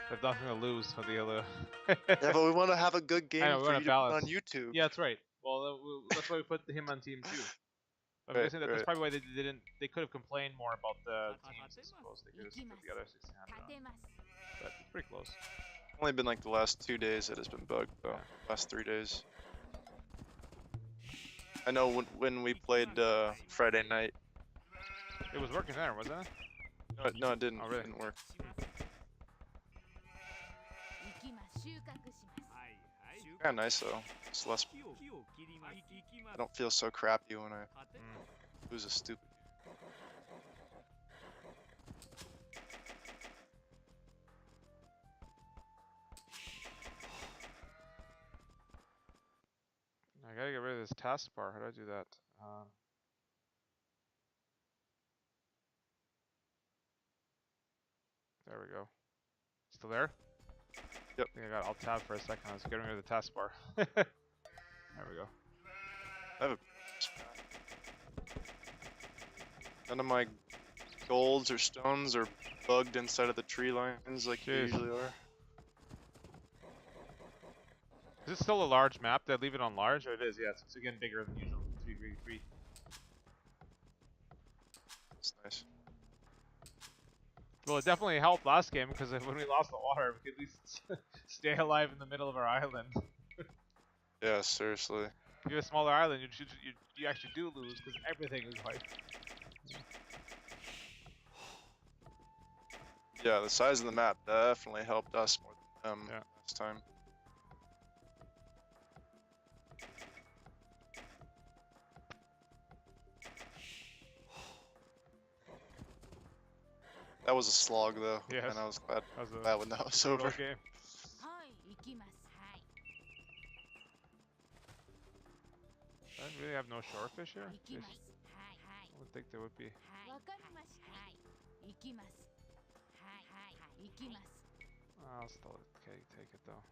They have nothing to lose for the other. Yeah, but we want to have a good I game know, we for want you to to put balance. on YouTube. Yeah, that's right. Well, that's why we put him on team 2. I'm Right, guessing that's right. probably why they didn't. They could have complained more about the teams. I suppose they could have put the other 1600 on. But it's pretty close. Only been like the last 2 days that has been bugged though. Yeah. Last 3 days. I know when we played Friday night. It was working there, wasn't it? No, it didn't. Oh, really? It didn't work. Yeah, nice though. It's less. I don't feel so crappy when I lose a stupid. I gotta get rid of this taskbar. How do I do that? There we go. Still there? Yep. I think I got Alt Tab for a second. I was getting rid of the taskbar. There we go. I have a. None of my golds or stones are bugged inside of the tree lines like they Jeez. usually are. Is it still a large map? Did I leave it on large? Or it is, yeah. It's again bigger than usual. 333. It's nice. Well, it definitely helped last game because when we lost the water, we could at least stay alive in the middle of our island. Yeah, seriously. If you have a smaller island, you actually do lose because everything is wiped. Yeah, the size of the map definitely helped us more than them last time. That was a slog though, Yes. and I was glad That when that was over. Okay. I really have no shorefish here? Jeez. I would think there would be. I'll still take it though.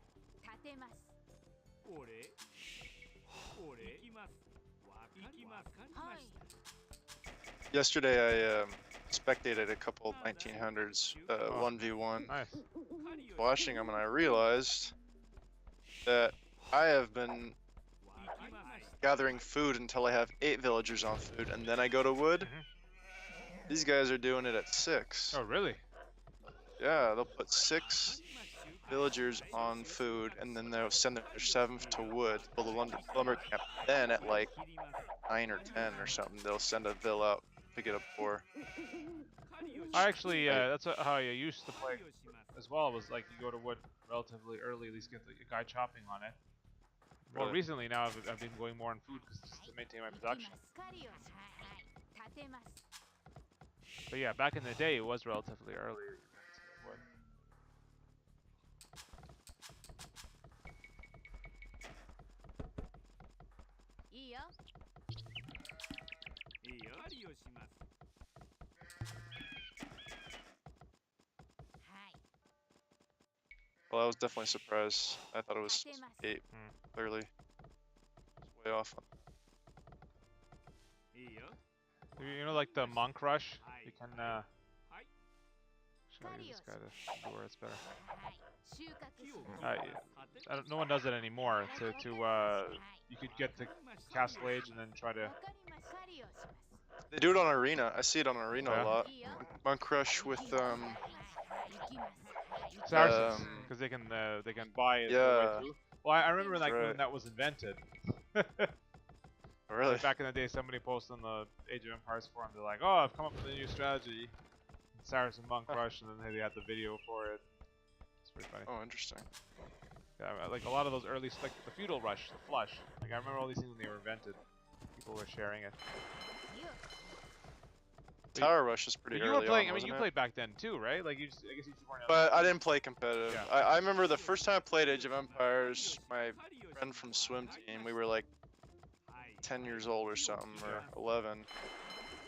Yesterday I spectated a couple 1900s 1v1 Nice. watching them, and I realized that I have been gathering food until I have 8 villagers on food, and then I go to wood. These guys are doing it at 6. Oh, really? Yeah, they'll put 6 villagers on food, and then they'll send their 7th to wood, build a lumber camp. Then at like 9 or 10 or something, they'll send a vill out to get a boar. I actually, that's how I used to play as well, was like you go to wood relatively early, at least get the guy chopping on it. More Really? recently now, I've been going more on food just to maintain my production. But yeah, back in the day, it was relatively early. Wood. Well, I was definitely surprised. I thought it was 8, clearly. It's way off. You know, like the monk rush, you can should I use this guy to do where it's better. No one does it anymore. You could get to Castle Age and then try to. They do it on Arena. I see it on Arena a lot. Monk Rush with Saracens, because they can buy it. Yeah. Well, I remember like when that was invented. Really? Back in the day, somebody posted on the Age of Empires forum, they're like, "Oh, I've come up with a new strategy, Saracen Monk Rush," and then they had the video for it. It's pretty funny. Oh, interesting. Yeah, like a lot of those early, like the feudal rush, the flush. Like I remember all these things when they were invented. People were sharing it. Tower Rush is pretty early. You were playing. On, I mean, you played back then too, right? Like I guess you just weren't. But I didn't play competitive. Yeah. I remember the first time I played Age of Empires, my friend from swim team, we were like 10 years old or something, or 11.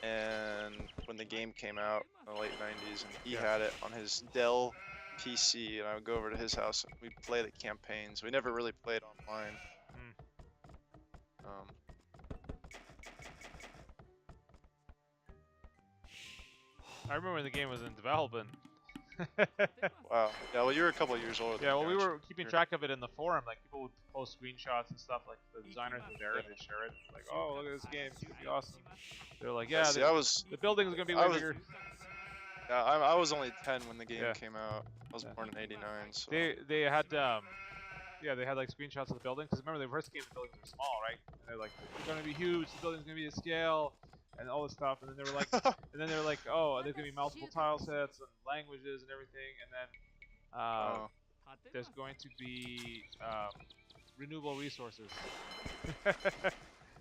And when the game came out in the late 90s, and he had it on his Dell PC, and I would go over to his house and we'd play the campaigns. We never really played online. I remember when the game was in development. Wow. Yeah, well, you're a couple of years older than Yeah, well, me, we aren't were keeping you? track of it in the forum. Like, people would post screenshots and stuff. Like, the designers were there and they share it. Like, oh, look at this game. It's gonna be awesome. They're like, Yeah, yeah, see, the building's gonna be I way was, bigger. yeah, I was only 10 when the game Yeah. came out. I was Yeah. born in '89, so. They had yeah, they had like screenshots of the building. Because remember, the first game, the buildings were small, right? And they're like, it's gonna be huge. The building's gonna be to scale, and all this stuff. And then they were like, oh, there's gonna be multiple tile sets and languages and everything. And then Oh. there's going to be renewable resources.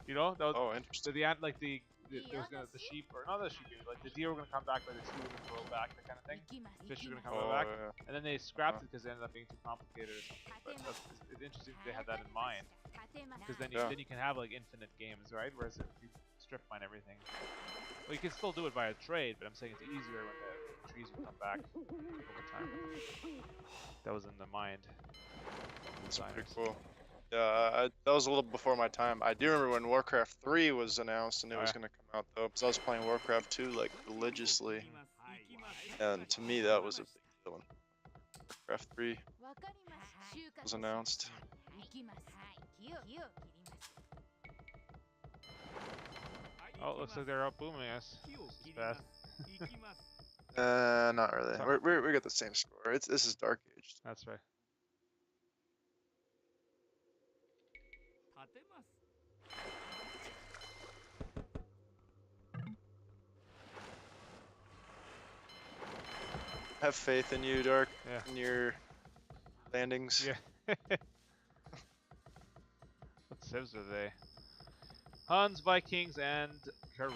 You know, that was, Oh, interesting. there was gonna the sheep or not the sheep, like the deer were gonna come back, but the sheep were gonna grow back, that kind of thing. Fish were gonna come Oh, back, yeah. and then they scrapped it because it ended up being too complicated or something. But it's interesting that they had that in mind, because then you can have like infinite games, right? Whereas if you strip mine everything, well, you can still do it via trade, but I'm saying it's easier when the trees will come back over time. That was in the mind. That's pretty cool. Yeah, that was a little before my time. I do remember when Warcraft 3 was announced and it was going to come out, though, because I was playing Warcraft 2 like religiously, and to me that was a big deal when Warcraft 3 was announced. Oh, it looks like they're out booming us. This is bad. Not really. We got the same score. This is Dark Age. That's right. Have faith in you, Dark. Yeah. In your landings. Yeah. What civs are they? Huns, Vikings, and Koreans.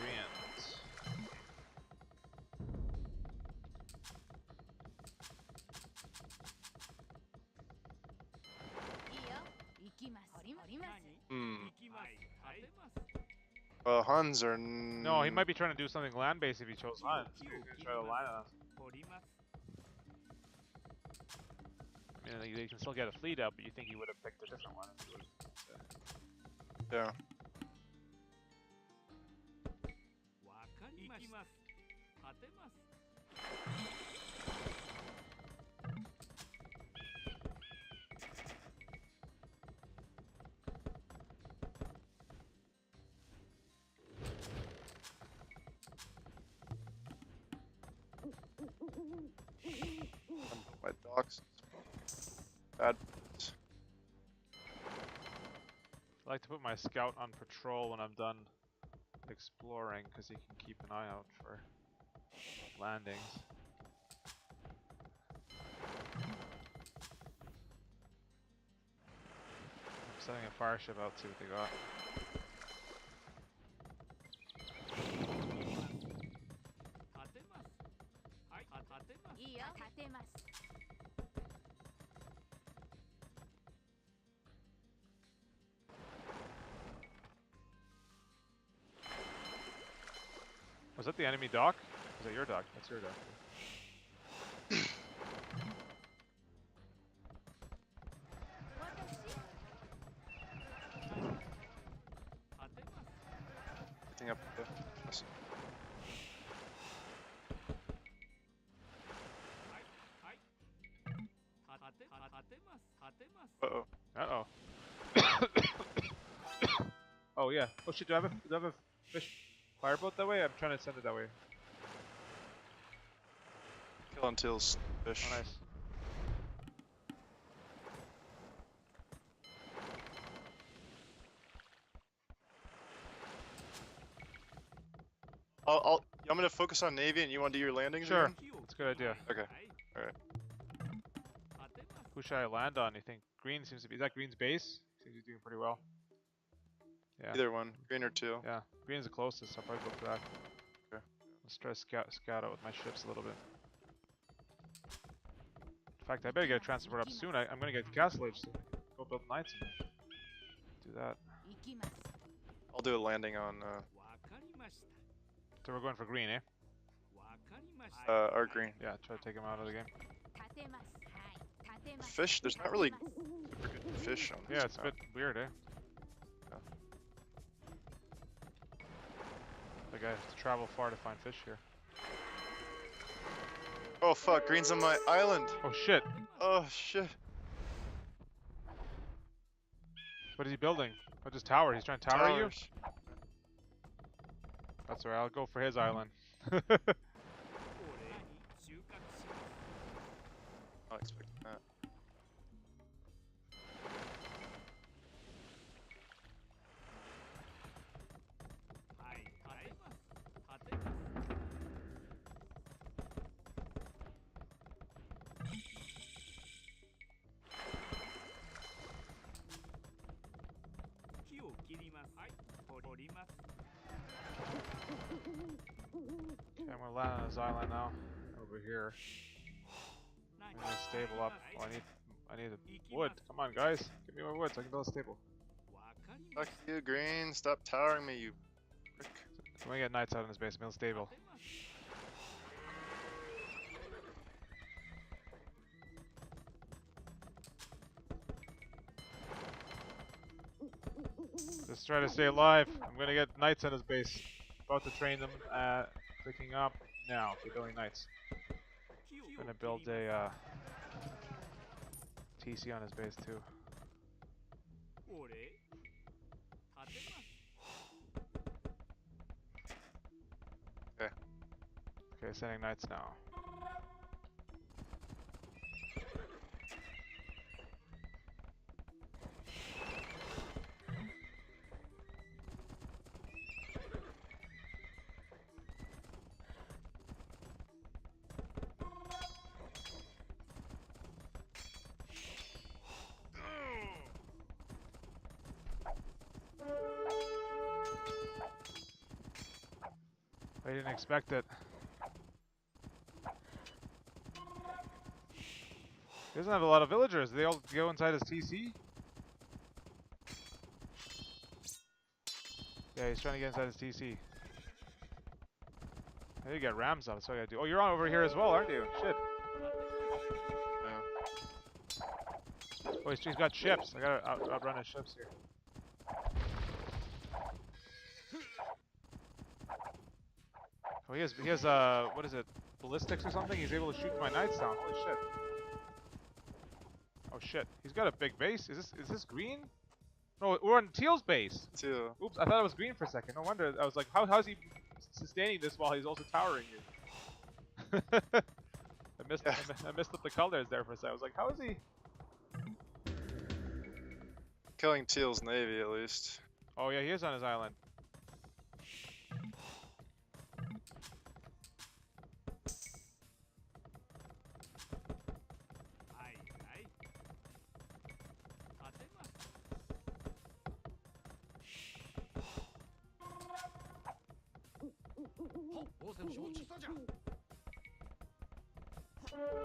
Well, Huns are. No, he might be trying to do something land-based if he chose Huns. He's gonna try to line us. I mean, you can still get a fleet out, but you think he would have picked a different one. Yeah. My dogs. Bad. I like to put my scout on patrol when I'm done exploring, because he can keep an eye out for landings. I'm sending a fire ship out to see what they got. Was that the enemy dock? Is that your dock? That's your dock. Picking up the. Uh-oh. Uh-oh. Oh yeah. Oh shit, do I have a fish fireboat that way? I'm trying to send it that way. Kill on Teal's fish. Oh nice. I'm gonna focus on Navy and you want to do your landings Sure. again? That's a good idea. Okay. Alright. Who should I land on, you think? Green seems to be... Is that Green's base? Seems to be doing pretty well. Yeah. Either one. Green or two. Yeah. Green's the closest, so I'll probably go for that. Okay. Let's try to scout out with my ships a little bit. In fact, I better get a transport up soon. I'm gonna get the castle age soon. Go build knights and do that. I'll do a landing on So we're going for green, eh? our green. Yeah, try to take him out of the game. Fish, there's not really super good fish on this Yeah, it's a map. bit weird, eh? Yeah. Like I have to travel far to find fish here. Oh fuck, green's on my island. Oh shit. Oh shit. What is he building? Oh, just tower. He's trying to tower you? Towers. That's alright, I'll go for his island. Not expecting that. Okay, I'm gonna land on his island now. Over here. I'm gonna stable up. Oh, I need a wood. Come on, guys. Give me my wood so I can build a stable. Fuck you, green. Stop towering me, you prick. I'm gonna get knights out in his base, build a stable. Just try to stay alive. I'm gonna get knights on his base. About to train them. Picking up now. They're building knights. Gonna build a TC on his base too. Okay. Okay, sending knights now. I didn't expect it. He doesn't have a lot of villagers. They all go inside his TC? Yeah, he's trying to get inside his TC. I need to get rams up. That's what I gotta do. Oh, you're on over here as well, aren't you? Shit. Yeah. Oh, he's got ships. I gotta outrun his ships here. Oh, he has what is it? Ballistics or something? He's able to shoot my knights down. Holy shit. Oh shit. He's got a big base. Is this green? No, we're on Teal's base. Teal. Oops, I thought it was green for a second. No wonder. I was like, how's he sustaining this while he's also towering you? I missed up the colors there for a second. I was like, how is he? Killing Teal's navy at least. Oh yeah, he is on his island.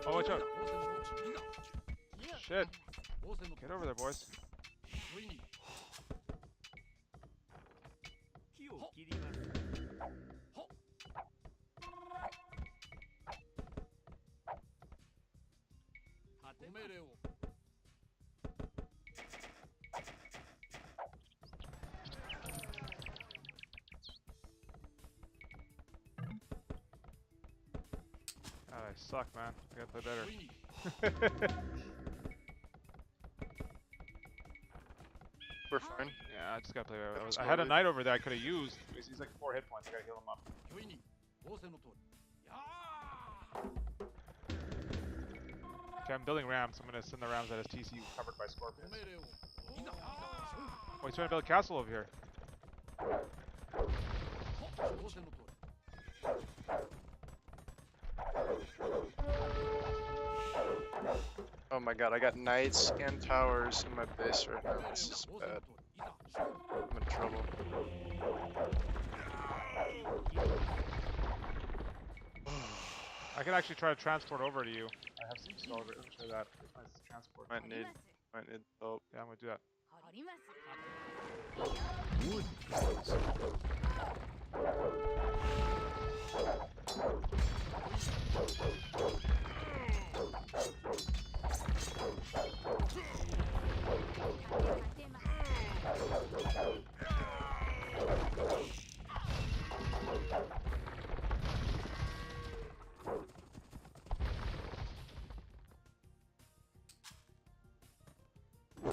Oh, watch out. Shit. Get over there, boys. God, I suck, man. I gotta play better. We're fine. Yeah, I just gotta play better. I had a knight over there I could have used. He's like 4 hit points. I gotta heal him up. Okay, I'm building rams. I'm gonna send the rams at his TC covered by scorpions. Oh, he's trying to build a castle over here. Oh my god, I got knights and towers in my base right now. This is bad. I'm in trouble. I can actually try to transport over to you. I have some stall over. Let me try that. Where's my transport? Might need help. Yeah, I'm gonna do that.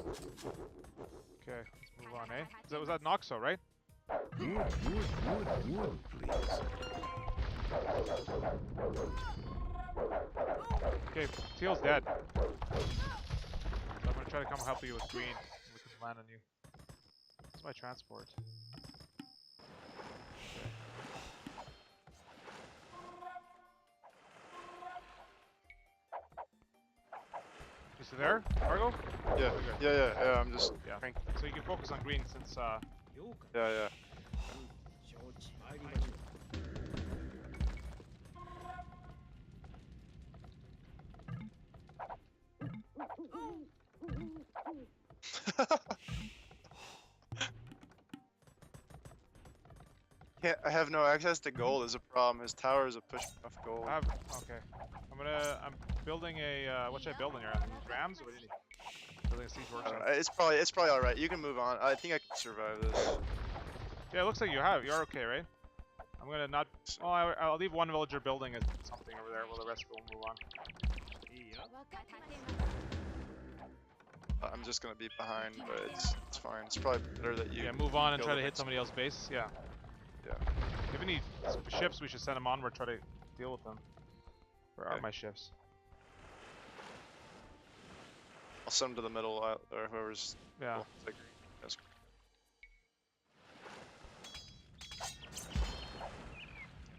Okay, let's move on, eh? Was that Noxo, right? Wood, please. Okay, Teal's dead. I'm gonna try to come help you with green. We can land on you. What's my transport? You still there, Margo? Yeah, yeah. I'm just Yeah. cranking. So you can focus on green since Yeah. I have no access to gold is a problem. His tower is a push off gold. okay. I'm building a what should I build in here? Rams or what do you need? Building a siege workshop. It's probably alright. You can move on. I think I can survive this. Yeah, it looks like you're okay, right? I'm gonna not. Oh, I'll leave one villager building something over there while the rest will move on. I'm just gonna be behind, but it's fine. It's probably better that you. Yeah, move on and kill try the to hit next somebody else's base. Yeah. Yeah. If you have any ships, we should send them onward. Try to deal with them. Where are Okay. my ships? I'll send him to the middle, or whoever's. Yeah. Cool. Take green. That's cool.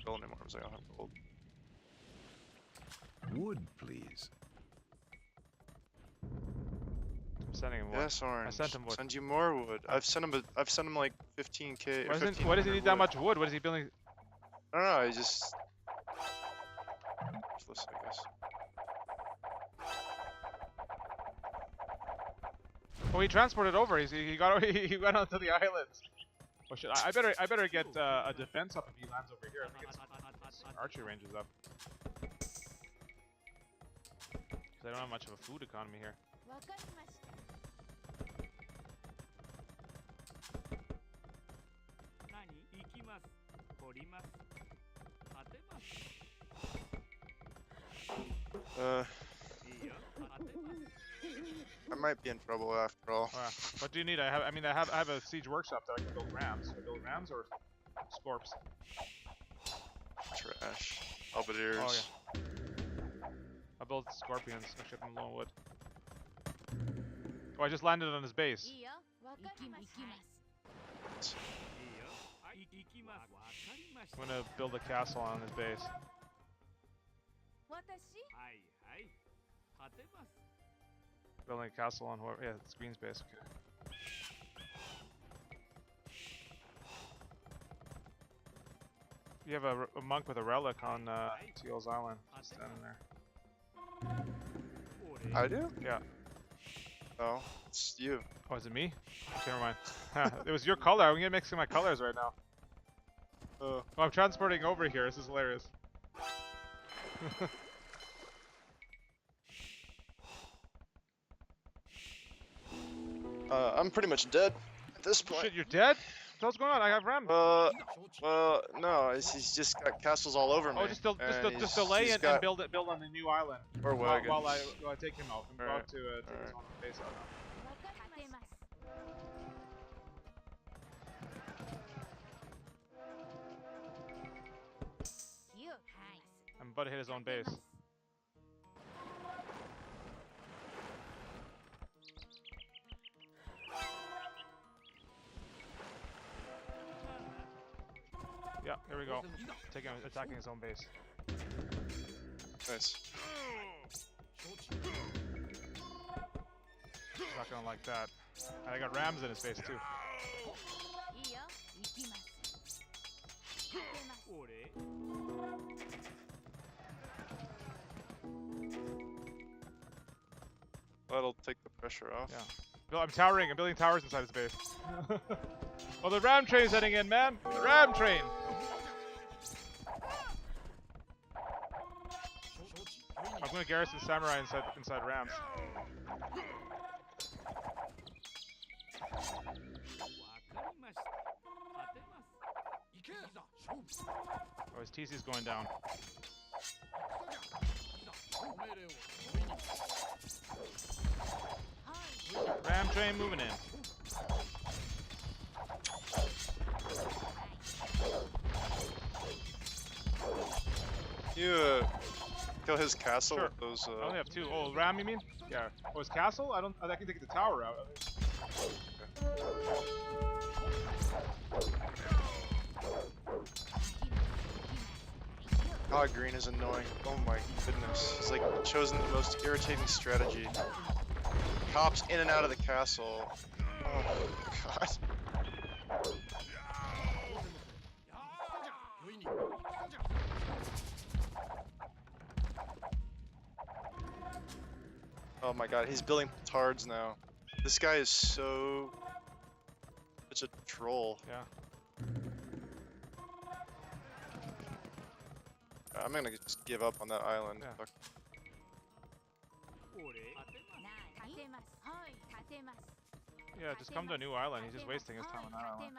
Build anymore because I don't have gold. Wood, please. I'm sending him one. Yes, Orange. sent him wood. Send you more wood. I've sent him like 15k. Why or does he 1500 need that much wood? What is he building? I don't know. He just. Useless, I guess. Oh, he transported over. He got he went onto the islands. Oh shit! I better get a defense up if he lands over here. I think it's archery range is up. Cause I don't have much of a food economy here. I might be in trouble after all. What do you need? I have a siege workshop that I can build rams. Should I build rams or scorps? Trash. Halberdiers. Oh yeah. I built scorpions. I ship him low on wood. Oh, I just landed on his base. I'm gonna build a castle on his base. Building a castle on whoever. Yeah, it's Green's base. Okay. You have a monk with a relic on Teal's Island. Just standing there. I do? Yeah. Oh, it's you. Oh, is it me? Okay, never mind. It was your color. I'm gonna mixing my colors right now. Oh, I'm transporting over here. This is hilarious. I'm pretty much dead at this point. Shit, you're dead? What's going on? I have ram. No, he's just got castles all over me. Oh, just delay and build on the new island. Or wagons. While I take him out and go out to take his own base out. I'm about to hit his own base. Yeah, here we go. Attacking his own base. Nice. Not gonna like that. And I got rams in his base too. That'll take the pressure off. Yeah. I'm towering. I'm building towers inside his base. Oh, the ram train's heading in, man. The ram train. I'm gonna garrison samurai inside rams. Oh, his TC's going down. Ram train moving in. You kill his castle Sure. with those. I only have 2. Oh, ram, you mean? Yeah. Oh, his castle? I can take the tower out. God, green is annoying. Oh my goodness. He's like chosen the most irritating strategy. Hops in and out of the castle. Oh god. Oh my god, he's building petards now. This guy is so... such a troll. Yeah. I'm gonna just give up on that island. Yeah. Fuck. Yeah, just come to a new island. He's just wasting his time on that island.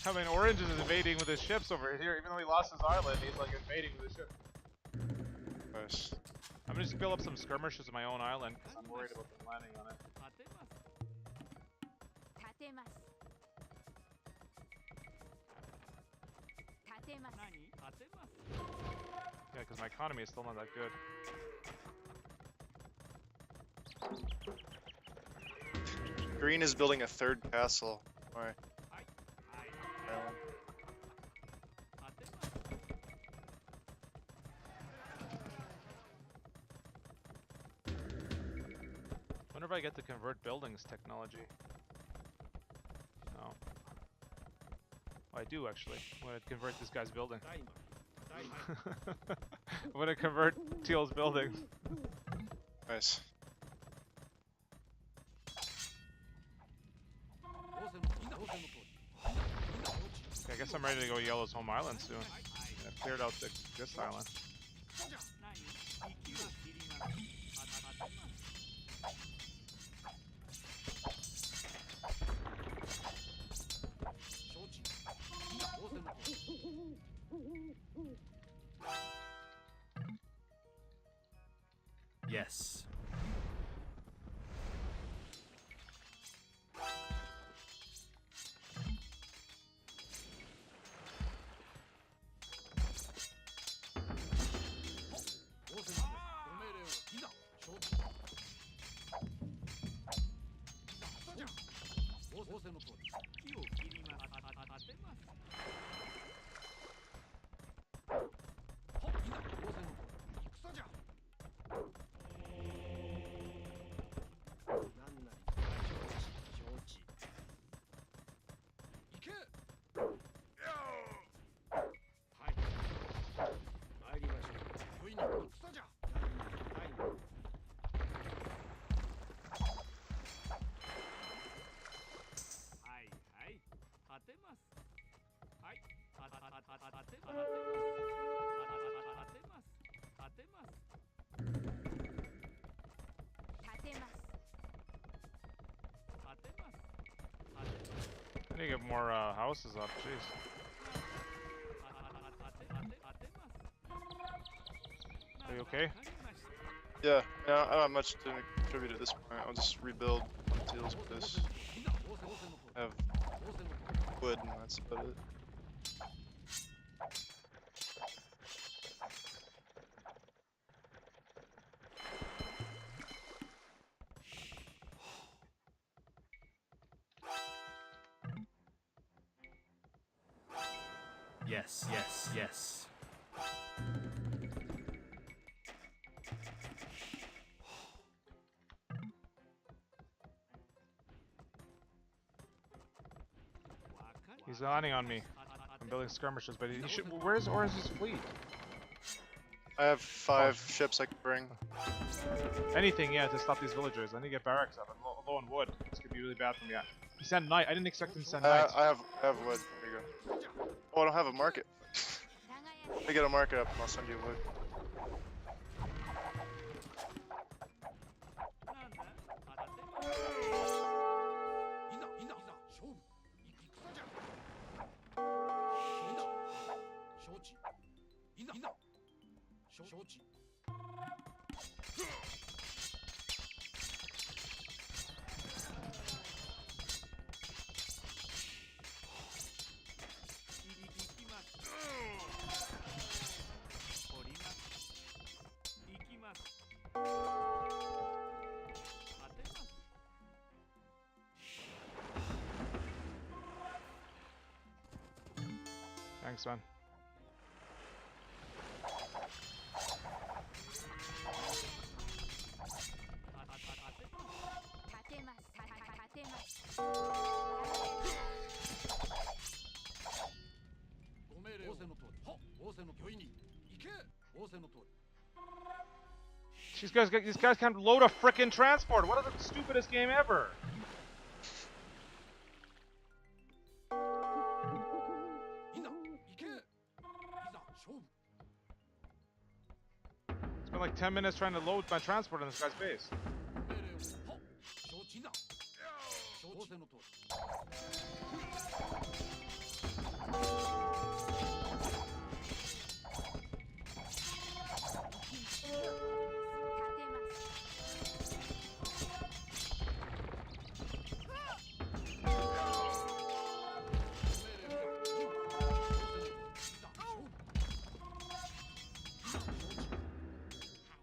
I mean, Orange is invading with his ships over here. Even though he lost his island, he's like invading with his ship. Nice. I'm gonna just build up some skirmishes on my own island because I'm worried about them landing on it. Yeah, because my economy is still not that good. Green is building a 3rd castle. Why? Island. Wonder if I get to convert buildings technology. No. Oh, I do actually. I'm gonna convert this guy's building. I'm gonna convert Teal's building. Nice. Okay, I guess I'm ready to go Yellow's home island soon. I've cleared out this island. Yes. I need to get more houses up, jeez. Are you okay? Yeah, I don't have much to contribute at this point. I'll just rebuild deals with this. Have wood and that's about it. Yes, yes, yes. He's landing on me. I'm building skirmishes, but he should. Where's Orange's fleet? I have 5 ships I can bring. Anything, yeah, to stop these villagers. I need to get barracks up. I'm low on wood. This could be really bad for me. He sent knight. I didn't expect him to send knights. I have wood. There you go. Oh, I don't have a market. Let me get a market up and I'll send you wood. Thanks, man. These guys can't load a frickin' transport. What is the stupidest game ever? Spent like 10 minutes trying to load my transport in this guy's base.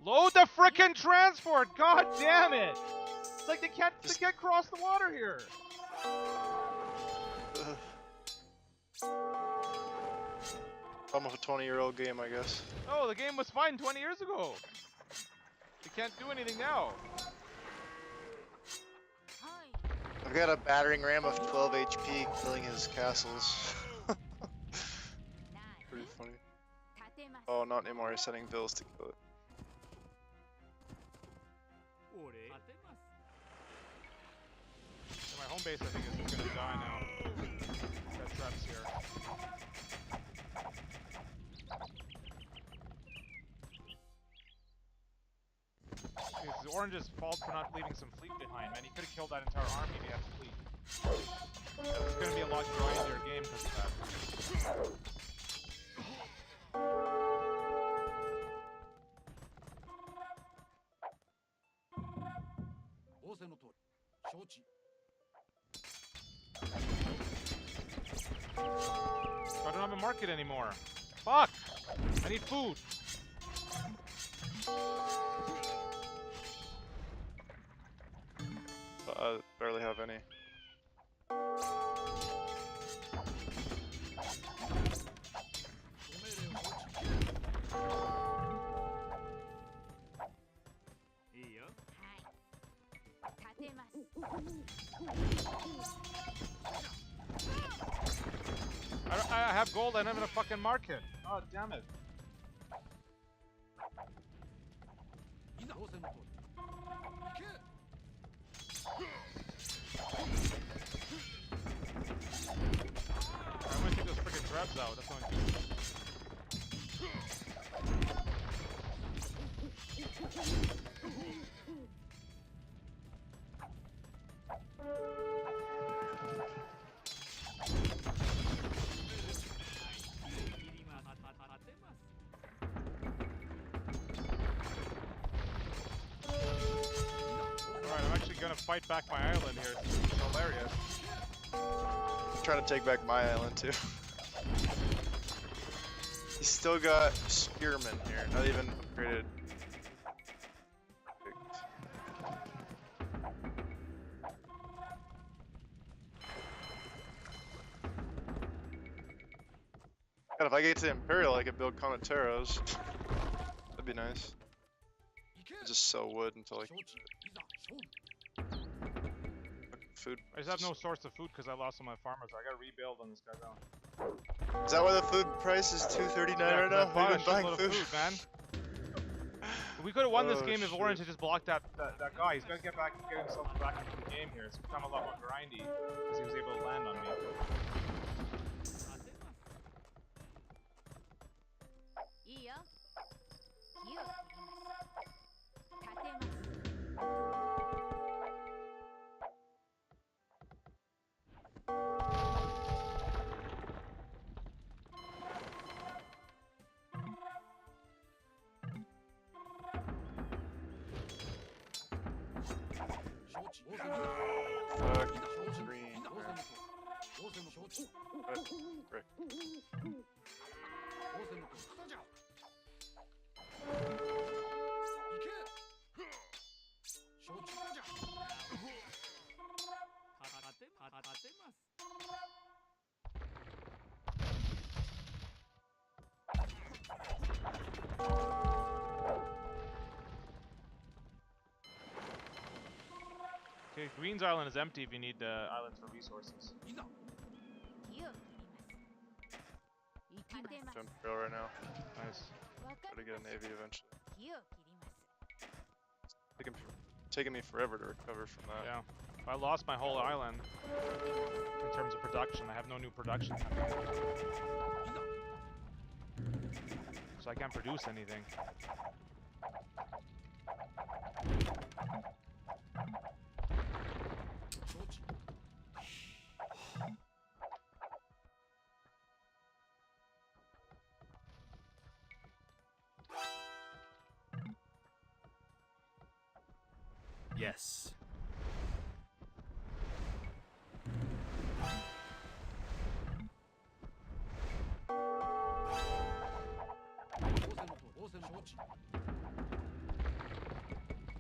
Load the frickin' transport! God damn it! It's like they can't cross the water here. Almost a 20-year-old game, I guess. Oh, the game was fine 20 years ago. You can't do anything now. I've got a battering ram of 12 HP killing his castles. Pretty funny. Oh, not anymore. He's sending vills to kill it. My home base, I think, is gonna die now. Got traps here. It's Orange's fault for not leaving some fleet behind, man. He could have killed that entire army if he had fleet. It's gonna be a lot grindier game because of that. I don't have a market anymore. Fuck! I need food. I barely have any. I have gold, I don't have a fucking market. Oh, damn it. I'm gonna take those frickin' traps out, that's what I'm doing. Alright, I'm actually gonna fight back my island here. It's hilarious. I'm trying to take back my island too. He's still got spearmen here, not even upgraded. God, if I get to Imperial, I could build Conateros. That'd be nice. I just sell wood until I can food. I just have no source of food because I lost all my farmers. I gotta rebuild on this guy now. Is that why the food price is $2.39 right now? I We've been buying of food, man. We could have won this Oh, game if shit. Orange had just blocked that guy. He's gotta get himself back into the game here. It's become a lot more grindy because he was able to land on me. Frick. Okay, Green's island is empty if you need islands for resources. Jump trail right now. Nice. Try to get a navy eventually. Taking me forever to recover from that. Yeah. I lost my whole island in terms of production. I have no new production coming in. So I can't produce anything. Yes.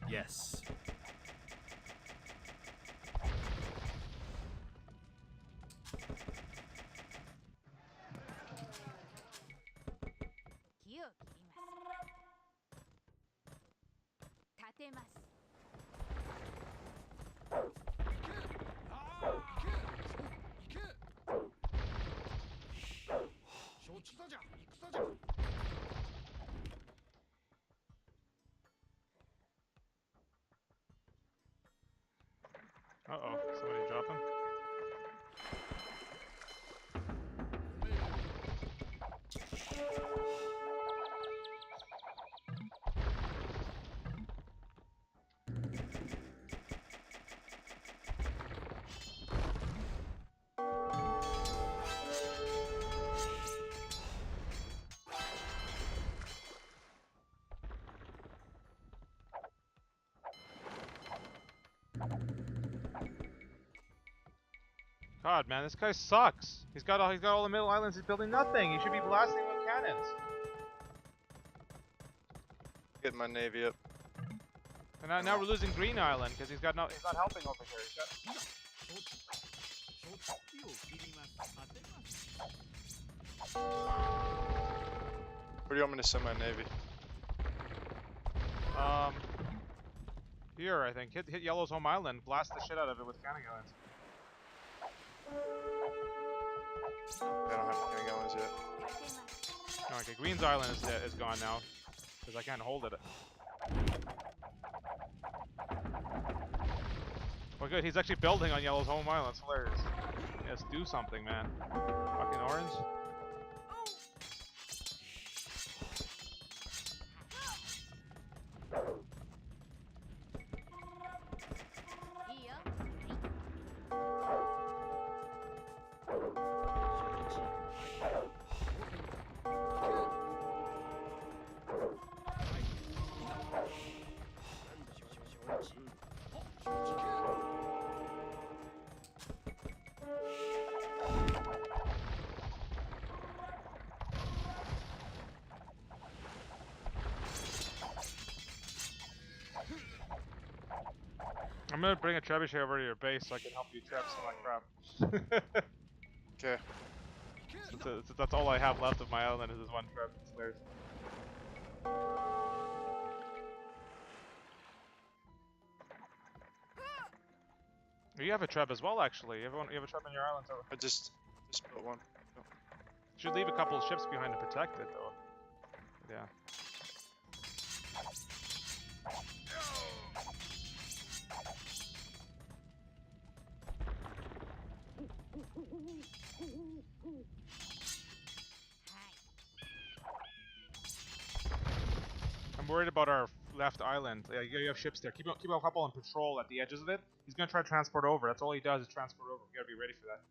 Yes. Uh-oh, somebody dropping? God, man, this guy sucks. He's got all the middle islands. He's building nothing. He should be blasting with cannons. Get my navy up. And now we're losing Green Island because he's not helping over here. Where do you want me to send my navy? Here I think. Hit Yellow's home island. Blast the shit out of it with cannon guns. I don't have any guns yet. Okay, Green's island is gone now because I can't hold it. Well, good. He's actually building on Yellow's home island. That's hilarious. Yes, do something, man. Fucking orange. I'm gonna bring a trebuchet over to your base so I can help you trap some of my crap. Okay. That's all I have left of my island is this one trap. It's theirs. You have a trap as well, actually. You have a trap on your island, so I just built one. Oh. should leave a couple of ships behind to protect it, though. Yeah. I'm worried about our left island. Yeah, you have ships there. Keep a couple on patrol at the edges of it. He's gonna try to transport over. That's all he does is transport over. We gotta be ready for that.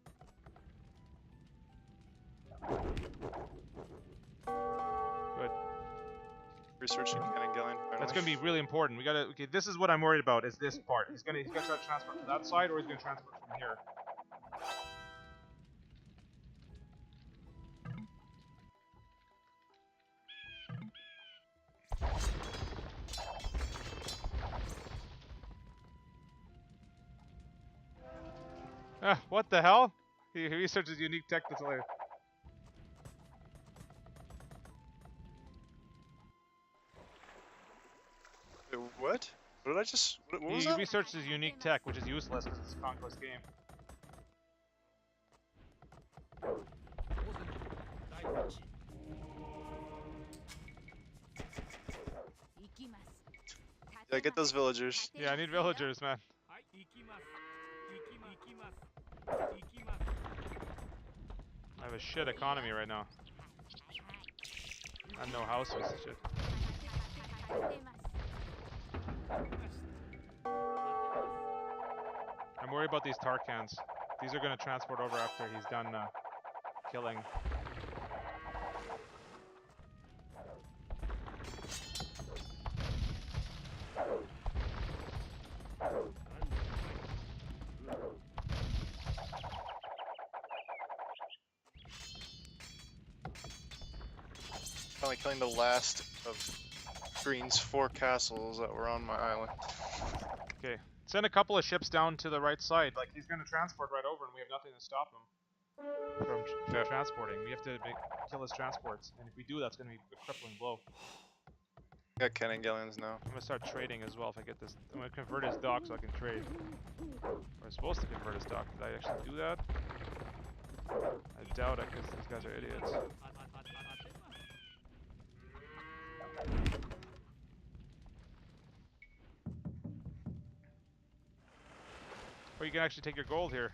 Good. Researching cannon gun. That's gonna be really important. Okay, this is what I'm worried about. Is this part? He's gonna try to transport from that side, or he's gonna transport from here. What the hell? He researches unique tech that's hilarious. What? What did I just? What was He that? researches unique tech, which is useless because it's a conquest game. Yeah, get those villagers. Yeah, I need villagers, man. I have a shit economy right now. And no houses and shit. I'm worried about these Tarkans. These are gonna transport over after he's done killing. Finally killing the last of Green's 4 castles that were on my island. Okay, send a couple of ships down to the right side. Like he's gonna transport right over, and we have nothing to stop him from transporting. We have to kill his transports, and if we do, that's gonna be a crippling blow. Got Cannon Galleons now. I'm gonna start trading as well if I get this. I'm gonna convert his dock so I can trade. We're supposed to convert his dock. Did I actually do that? I doubt it because these guys are idiots. Or you can actually take your gold here.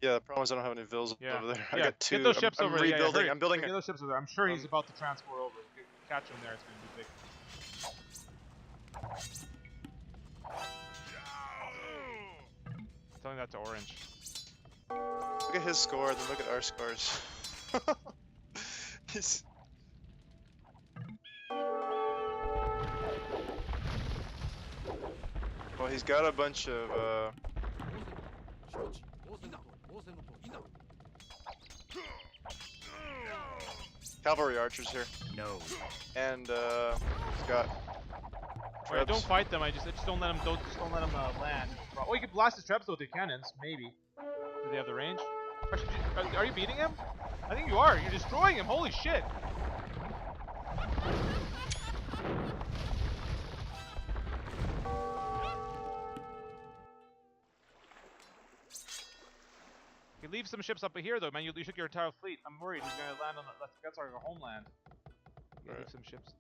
Yeah, the problem is I don't have any vills Yeah. over there. I Yeah, got 2. get those ships I'm over. rebuilding. Yeah, hurry. I'm building. Get those ships over there. I'm sure he's about to transport over. If you catch him there, it's gonna be big. Telling that to Orange. Look at his score, then look at our scores. He's... Well, he's got a bunch of cavalry archers here, No. and he's got. Alright, don't Trebs. fight them. I just don't let them. Don't let them land. Oh, you can blast his traps with their cannons, maybe. Do they have the range? Are you beating him? I think you are. You're destroying him. Holy shit! You leave some ships up here, though, man. You took your entire fleet. I'm worried he's gonna land on the. That's our homeland. You Right. leave some ships.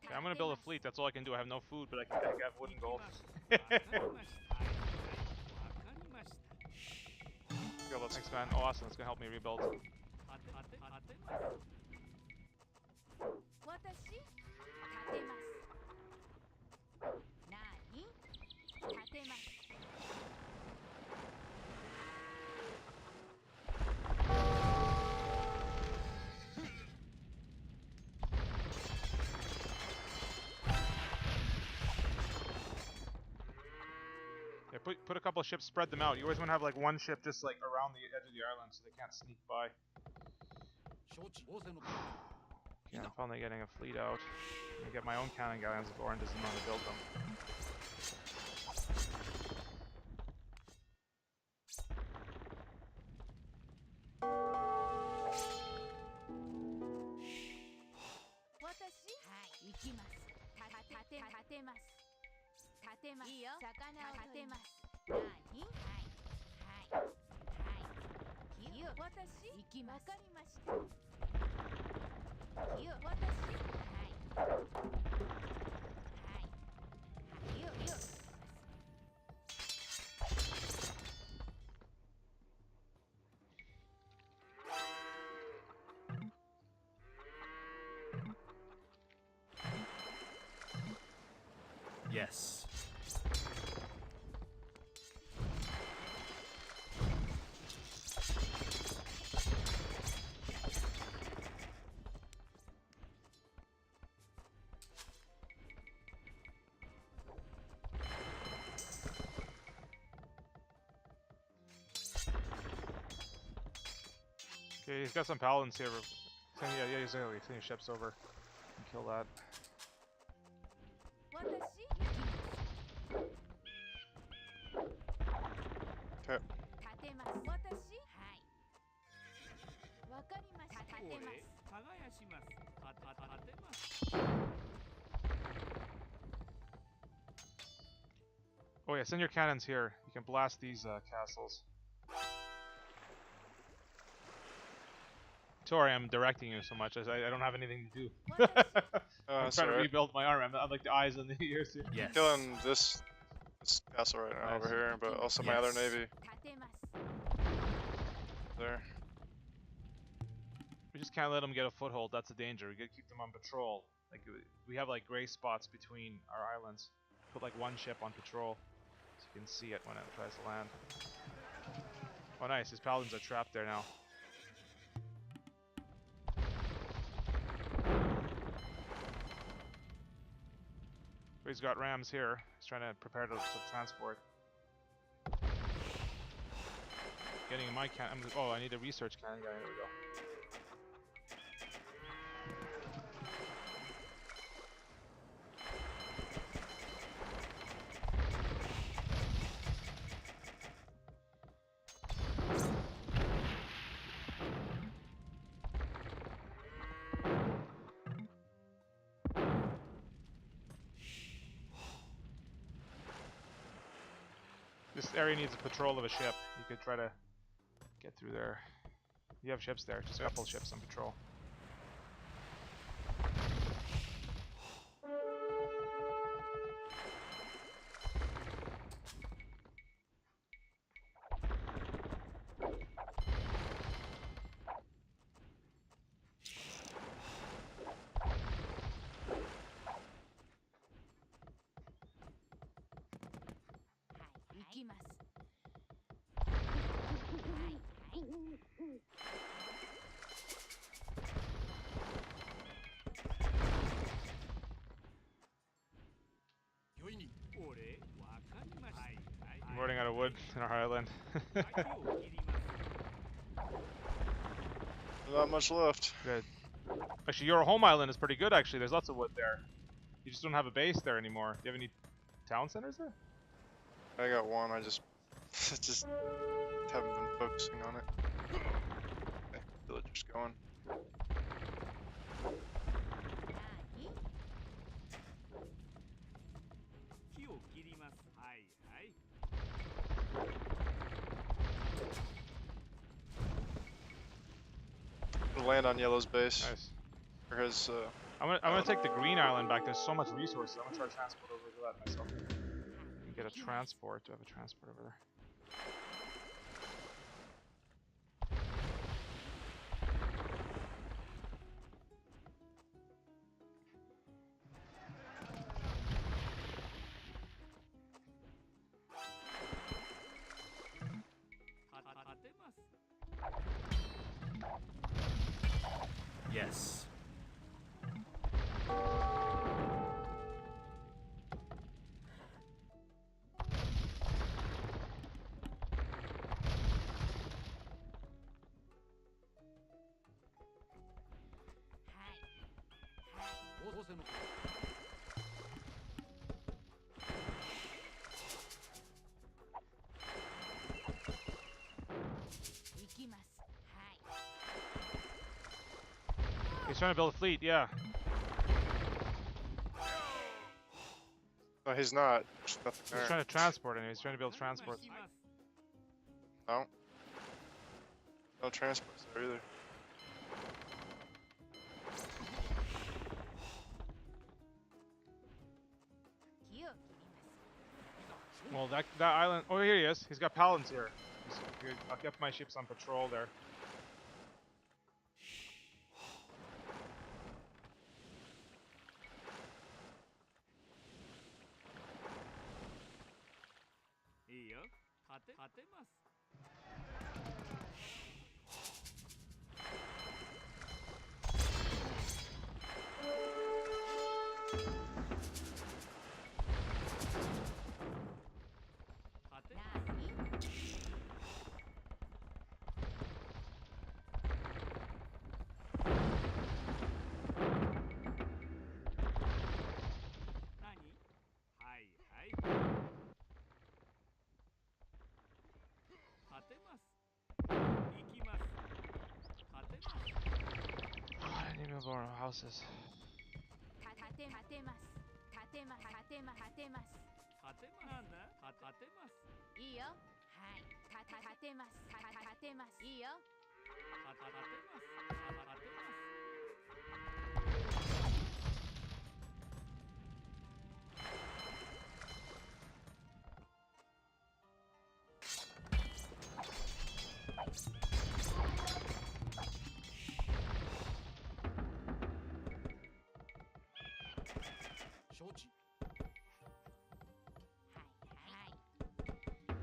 Okay, I'm gonna build a fleet. That's all I can do. I have no food, but I have wooden gold. Yeah, let's Thanks, man. Oh, awesome. That's gonna help me rebuild. Yeah, put a couple of ships, spread them out. You always want to have like one ship just like around the edge of the island so they can't sneak by. Yeah, I'm finally getting a fleet out. I'm gonna get my own cannon galleons if Orange doesn't want to build them. Yes. Okay, he's got some paladins here. Yeah, exactly. Send your ships over and kill that. Okay. Oh yeah, send your cannons here. You can blast these castles. Sorry, I'm directing you so much as I don't have anything to do. I'm That's trying to alright. rebuild my army. I'm like the eyes and the ears here. Yes. Killing this castle right now Nice. over here, but also my other Yes. navy there. We just can't let them get a foothold. That's a danger. We gotta keep them on patrol. Like we have like gray spots between our islands. Put like one ship on patrol, so you can see it when it tries to land. Oh, nice. His paladins are trapped there now. But he's got rams here. He's trying to prepare to transport. Getting my cannon. Oh, I need a research cannon guy. There we go. This area needs a patrol of a ship. You could try to get through there. You have ships there, just a couple ships on patrol. I'm running out of wood in our island. Not much left. Good. Actually, your home island is pretty good, actually. There's lots of wood there. You just don't have a base there anymore. Do you have any town centers there? I got one. I just haven't been focusing on it. Okay, villagers going. We'll land on Yellow's base. Nice. Or his, I'm gonna take the green island back. There's so much resources. I'm gonna try to transport over to that myself. Get a transport. Do I have a transport over there? Yes. He's trying to build a fleet, yeah. no, he's not. There's nothing He's there. trying to transport anyway. He's trying to build transport. No. No transports there either. Well, that island. Oh, here he is. He's got paladins here. I'll get my ships on patrol there. gonna blow our houses. 立てます立てます立てます立てますなんだ立てますいいよはい立てます立てますいいよ立てます承知はいはい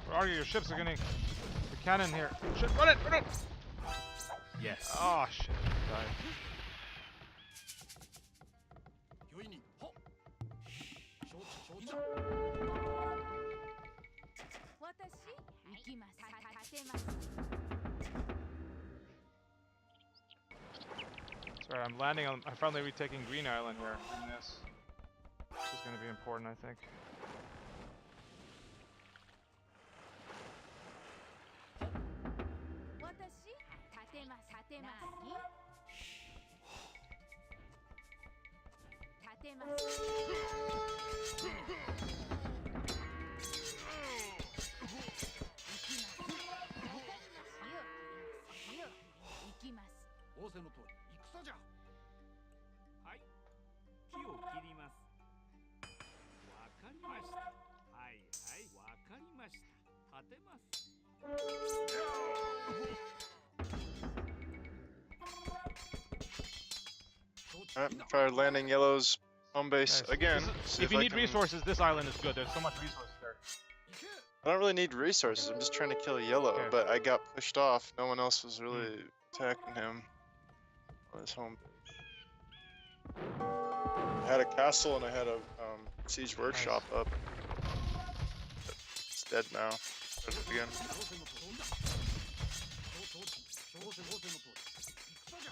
Where are you? Your ships are getting the cannon here. Shit, run it, run it! Yes. Oh shit, died. よいにはっ承知承知私行きます立てます Sorry, I'm landing on. I'm finally retaking Green Island here in this. This is gonna be important, I think. 私立てます立てます立てます行きます仰せの通り戦じゃはい木を切りますわかりましたはいはいわかりました立てます Alright, try landing Yellow's home base Nice. again. This is- See if you I need can- resources, this island is good. There's so much resources there. I don't really need resources. I'm just trying to kill Yellow, Okay. but I got pushed off. No one else was really attacking him on his home base. I had a castle and I had a siege workshop up. But it's dead now. Start it again. 仰せの通り戦じゃ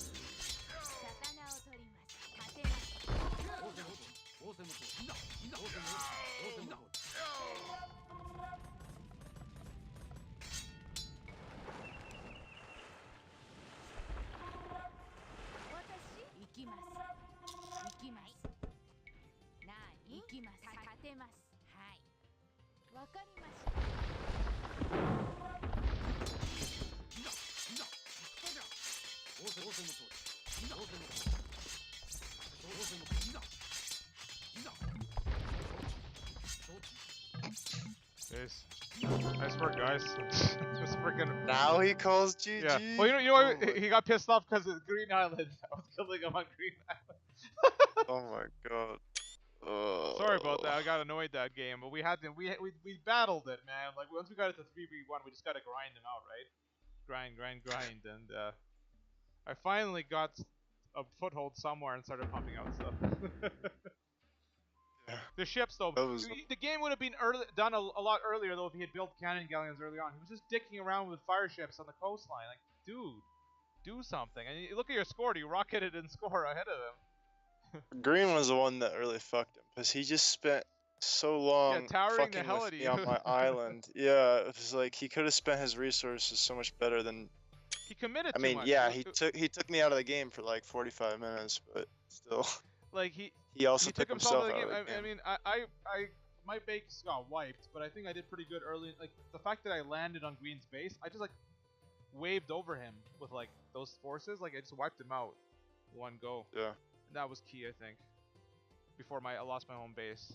魚を取ります立てます仰せの通りいざ仰せの通り私行きます行きますなに行きます立てますはいわかりました仰せの通りいざ仰せの通り仰せの通りいざいざ承知 Jeez. Nice work, guys. This freaking. Now he calls GG. Yeah. Well, you know what? He got pissed off because of Green Island. I was killing him on Green Island. Oh my god. Sorry about that. I got annoyed that game, but we had to. We battled it, man. Like once we got it to 3v1, we just gotta grind them out, right? Grind, and I finally got a foothold somewhere and started pumping out stuff. Yeah. The ships, though, That was- the game would have been done a lot earlier, though, if he had built cannon galleons early on. He was just dicking around with fire ships on the coastline. Like, dude, do something. And you look at your score. You rocketed and score ahead of him. Green was the one that really fucked him because he just spent so long towering the fucking hell with out of me on you. my island. Yeah, it was like he could have spent his resources so much better than. He committed I too mean, much. yeah, he took me out of the game for like 45 minutes, but still, like he also he took took himself out himself of the out game. of the game. I mean, my base got wiped, but I think I did pretty good early. Like the fact that I landed on Green's base, I just like waved over him with like those forces. Like I just wiped him out, one go. Yeah. And that was key, I think. Before I lost my home base.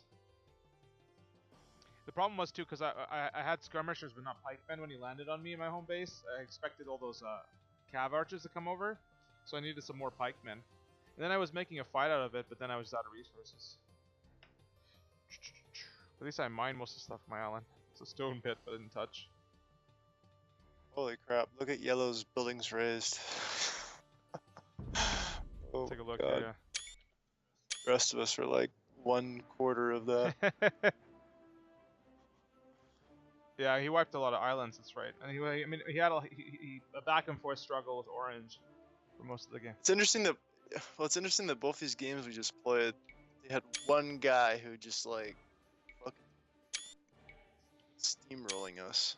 The problem was too, because I had skirmishers but not pikemen when he landed on me in my home base. I expected all those cav archers to come over, so I needed some more pikemen. And then I was making a fight out of it, but then I was out of resources. At least I mined most of the stuff on my island. It's a stone pit, but I didn't touch. Holy crap! Look at Yellow's buildings raised. Oh, Take a look God. here. The rest of us are like 1/4 of that. Yeah, he wiped a lot of islands. That's right. And he had a back and forth struggle with Orange for most of the game. It's interesting that, well, it's interesting that both these games we just played, they had one guy who just like fucking steamrolling us.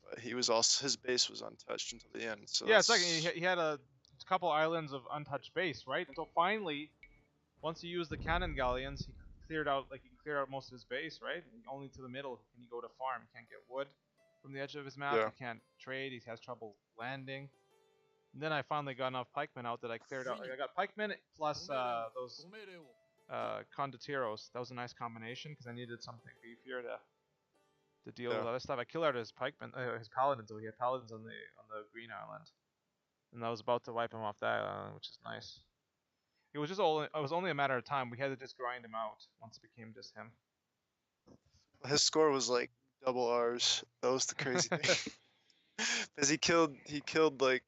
But he was also, his base was untouched until the end. So Yeah, it's like that's- he had a couple islands of untouched base, right? Until finally, once he used the cannon galleons, he cleared out most of his base, right? Only to the middle can he go to farm. He can't get wood from the edge of his map. Yeah. He can't trade. He has trouble landing. And then I finally got enough pikemen out that I cleared out. I got pikemen plus those ご命令を condotieros. That was a nice combination because I needed something beefier to deal Yeah. with other stuff. I killed out his pikemen, his paladins. So he had paladins on the green island, and I was about to wipe him off that island, which is nice. It was only a matter of time. We had to just grind him out once it became just him. his score was like double ours. That was the crazy thing. Because he killed like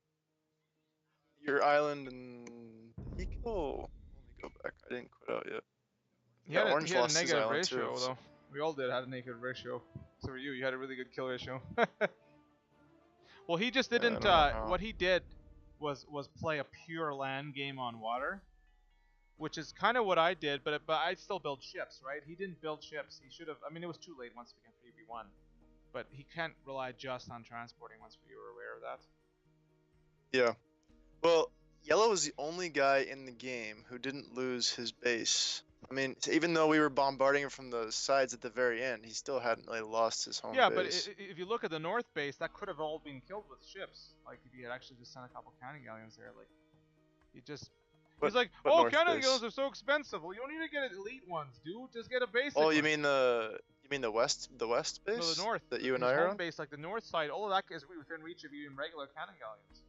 your island and he killed. Let me go back. I didn't quit out yet. He Yeah, had, Orange he had a lost his negative island too, ratio so- though. We all did had a negative ratio. So were you. You had a really good kill ratio. Well, he just I didn't. don't know how. What he did was play a pure land game on water, which is kind of what I did. But I still build ships, right? He didn't build ships. He should have. I mean, it was too late once it became 3v1. But he can't rely just on transporting once we were aware of that. Yeah. Well, Yellow was the only guy in the game who didn't lose his base. I mean, even though we were bombarding him from the sides at the very end, he still hadn't really lost his home Yeah, base. but if you look at the north base, that could have all been killed with ships. Like if he had actually just sent a couple cannon galleons there, like he just. But- He's like, but oh, north cannon base. galleons are so expensive. Well, you don't need to get elite ones, dude. Just get a basic. Oh, one. you mean the west base? No, the north. that you and his I are home on? base, like the north side, all of that is within reach of even regular cannon galleons.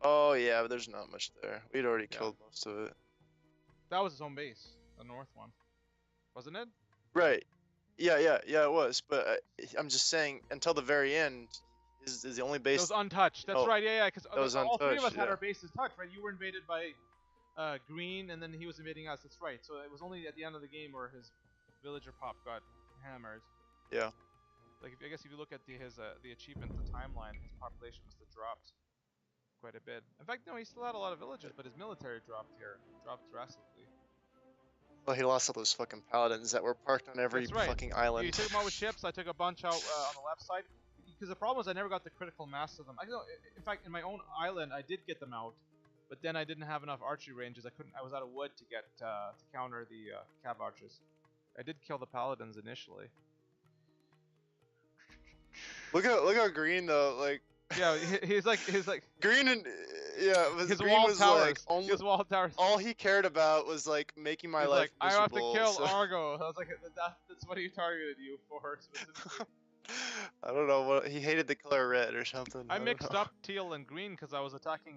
Oh yeah, but there's not much there. We'd already Yeah. killed most of it. That was his home base, the north one, wasn't it? Right. Yeah, it was. But I'm just saying, until the very end, is the only It base. was untouched. That's Oh, right. Yeah, because was all three of us untouched, had yeah. our bases touched, right? You were invaded by Green, and then he was invading us. That's right. So it was only at the end of the game where his villager pop got hammered. Yeah. Like I guess if you look at the achievement, the timeline, his population must have dropped quite a bit. In fact, no, he still had a lot of villages, but his military dropped drastically. Well, he lost all those fucking paladins that were parked on every That's right. fucking You island. took them out with ships. I took a bunch out on the left side. Because the problem was I never got the critical mass of them. In fact, in my own island, I did get them out, but then I didn't have enough archery ranges. I was out of wood to get to counter the cav archers. I did kill the paladins initially. Look how green though, like Yeah, he's like green and yeah, was his green wall was towers. like only His wall towers. all he cared about was like making my He's life like, I have to miserable, kill so- Argo. I was like, that's what he targeted you for specifically. I don't know what he hated the color red or something. I don't mixed know. up teal and green because I was attacking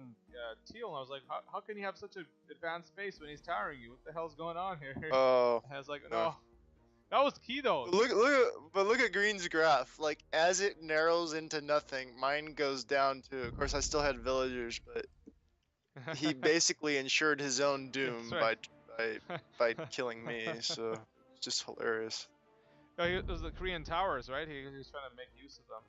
teal, and I was like, how can you have such an advanced space when he's towering you? What the hell's going on here? Oh, And I was like, yeah. no. That was key though. look at Green's graph. Like as it narrows into nothing, mine goes down too. Of course, I still had villagers, but he basically ensured his own doom That's by killing me. So it's just hilarious. Oh, it was the Korean towers, right? He was trying to make use of them.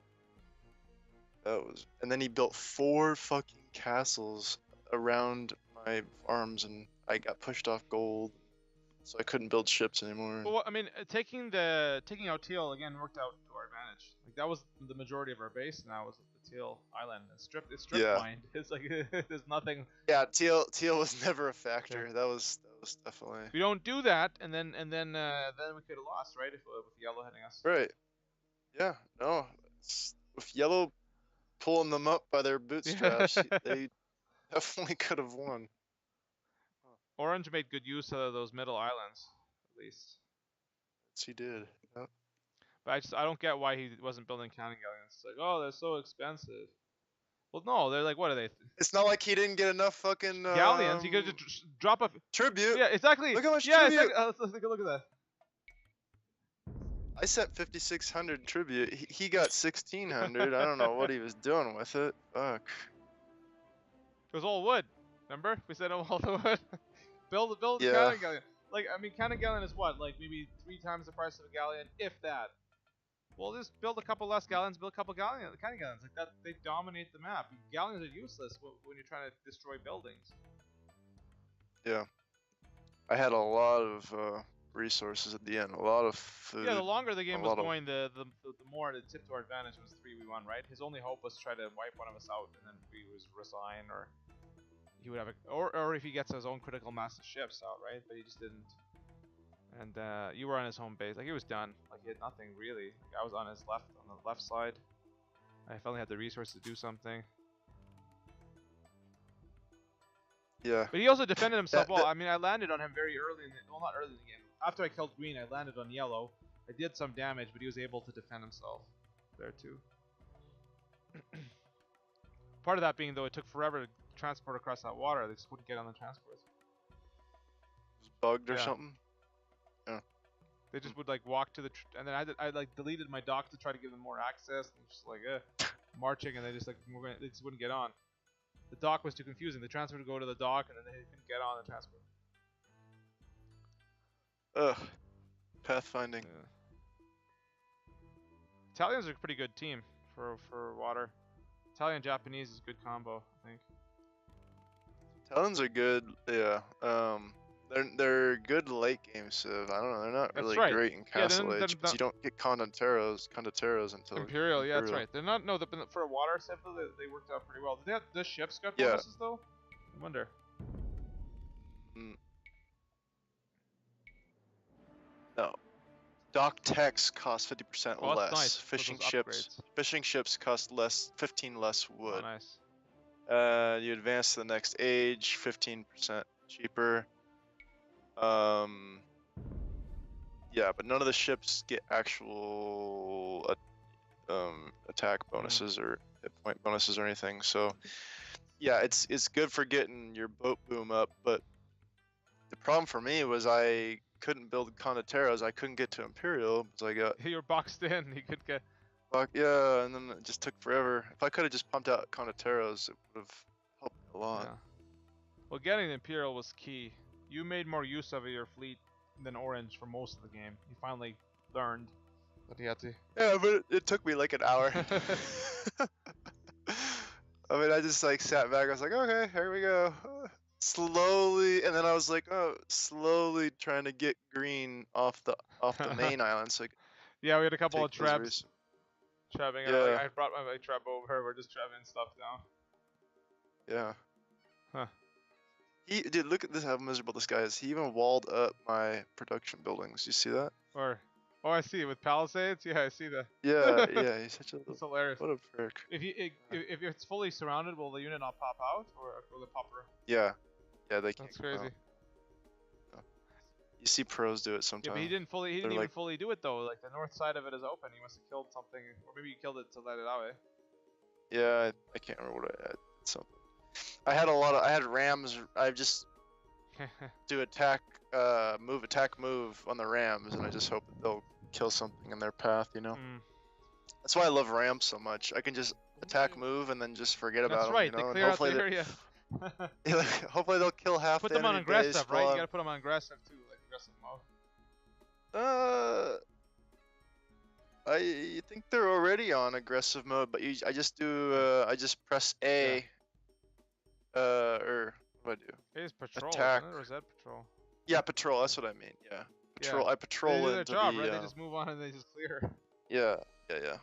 That was, and then he built 4 fucking castles around my my farms, and I got pushed off gold, so I couldn't build ships anymore. Well, I mean, taking out Teal again worked out to our advantage. Like that was the majority of our base. Now was the Teal Island. It's strip Yeah. mined. It's like there's nothing. Yeah, teal was never a factor. That was definitely We don't do that, and then we could have lost, right? If with yellow hitting us. right. Yeah, no, with yellow pulling them up by their bootstraps, they definitely could have won. Orange made good use of those middle islands, at least. Yes, he did. Yep. But I don't get why he wasn't building counting galleons. It's like, oh, they're so expensive. Well, no, they're like, what are they? It's not like he didn't get enough fucking Galleons. He could just drop a tribute. Yeah, exactly. Look how much yeah, tribute. Exactly. Let's take a look at that. I sent 5,600 tribute. He got 1,600. I don't know what he was doing with it. Fuck. It was all wood. Remember? We said all the wood. build a Yeah. counting galleon. Like, I mean, counting galleon is what? Like maybe 3 times the price of a galleon, if that. Well, just build a couple less galleons, build a couple counting galleons. Like that, they dominate the map. Galleons are useless when you're trying to destroy buildings. Yeah. I had a lot of resources at the end. A lot of food. Yeah, the longer the game was lot of- going, the more it tipped to our advantage. Was 3v1, right? His only hope was to try to wipe one of us out, and then we was resign, or he would have or if he gets his own critical mass of ships out, right? But he just didn't. And you were on his home base, like he was done. Like he had nothing really. Like, I was on his left, on the left side. I finally had the resources to do something. Yeah. But he also defended himself well. that- I mean, I landed on him very early in the, well, not early in the game. After I killed green, I landed on yellow. I did some damage, but he was able to defend himself there too. Part of that being, though, it took forever to transport across that water. They just wouldn't get on the transports. Bugged or Yeah. something. They just would like walk to the, and then I like deleted my dock to try to give them more access. And just like marching, and they just like they just wouldn't get on. The dock was too confusing. The transport would go to the dock, and then they couldn't get on the transport. Ugh. Pathfinding. Yeah. Italians are a pretty good team for water. Italian Japanese is a good combo, I think. Talons are good. Yeah. They're good late game civ. I don't know. They're not That's really right. great in Yeah, Castle they're Age because not- you don't get condoteros until Imperial, yeah, that's Imperial. right. They're not but for a water civ though, they worked out pretty well. Did they have the ships got Yeah. bonuses though? I wonder. No. Dock techs cost 50% Oh, less. that's nice. Fishing Those ships. Fishing ships cost 15 less Oh, wood. nice. You advance to the next age, 15% cheaper. Yeah, but none of the ships get actual attack bonuses or hit point bonuses or anything. So yeah, it's good for getting your boat boom up, but the problem for me was I couldn't build condoteros. I couldn't get to Imperial because I got You're boxed in. You could get. fuck yeah, and then it just took forever. If I could have just pumped out condoteros, it would have helped me a lot. Yeah. Well, getting the Imperial was key. You made more use of your fleet than Orange for most of the game. You finally learned that you had to. Yeah, but it took me like an hour. I mean, I just like sat back. I was like, okay, here we go. Slowly, and then I was like, oh, slowly trying to get green off the main island. So I could Yeah, we had a couple of take those traps. Trapping. Yeah. I brought my trap over. We're just trapping stuff down. Yeah. Huh. Dude, look at this, how miserable this guy is. He even walled up my production buildings. You see that? Or, oh, I see. With palisades. Yeah, I see that. Yeah, yeah. He's such a That's hilarious. what a prick. If it's fully surrounded, will the unit not pop out, or will it pop around? Yeah, yeah. They can't That's come crazy. out. You see pros do it Yeah, sometimes. but he didn't fully. He They're didn't even like- fully do it though. Like the north side of it is open. He must have killed something, or maybe he killed it to let it out. Yeah, I can't remember what I had. Something. I had rams. I just Eh? do attack move on the rams, and I just hope that they'll kill something in their path. You know. Mm. That's why I love rams so much. I can just attack move and then just forget about That's them. right. You know? They and clear out the hopefully area. hopefully they'll kill half Put the them on enemy base aggressive, right? You while gotta put them on aggressive too, like aggressive mode. I think they're already on aggressive mode, but I just press A, or What do I do? Hey, it's patrol, Attack. isn't it? Or is that patrol? Yeah, patrol. That's what I mean. Yeah. Patrol. Yeah. I patrol They do their into job, the. right? They just move on and they just clear. Yeah. Yeah.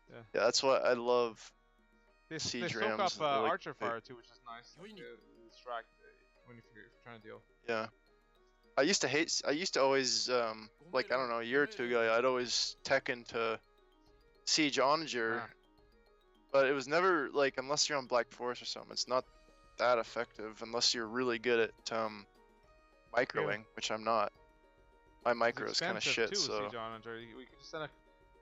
Yeah, that's what I love. They Siege soak up rams, they're like archer big. fire too, which is nice. Like, distract when if you're trying to deal. Yeah. I used to always, like, I don't know, a year or two ago, I'd always tech into Siege Onager, Ah. but it was never, like, unless you're on Black Forest or something, it's not that effective unless you're really good at, microing, which I'm not. My micro is kind of shit, too, so. Siege Onager. We could just send a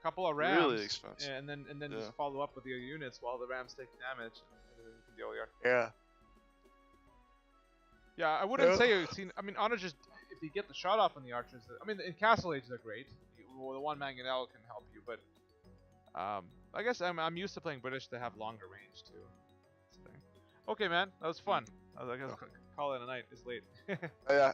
couple of rams, Really expensive. and then Yeah. just follow up with your units while the rams take damage, and then you can deal with your. Yeah. Yeah, I wouldn't Yeah. say you've seen. I mean, Onagers, if you get the shot off on the archers, I mean, in Castle Age they're great. Well, the one mangonel can help you, but I guess I'm used to playing British to have longer range too. That's the thing. Okay, man, that was fun. I guess call it a night. It's late. Yeah.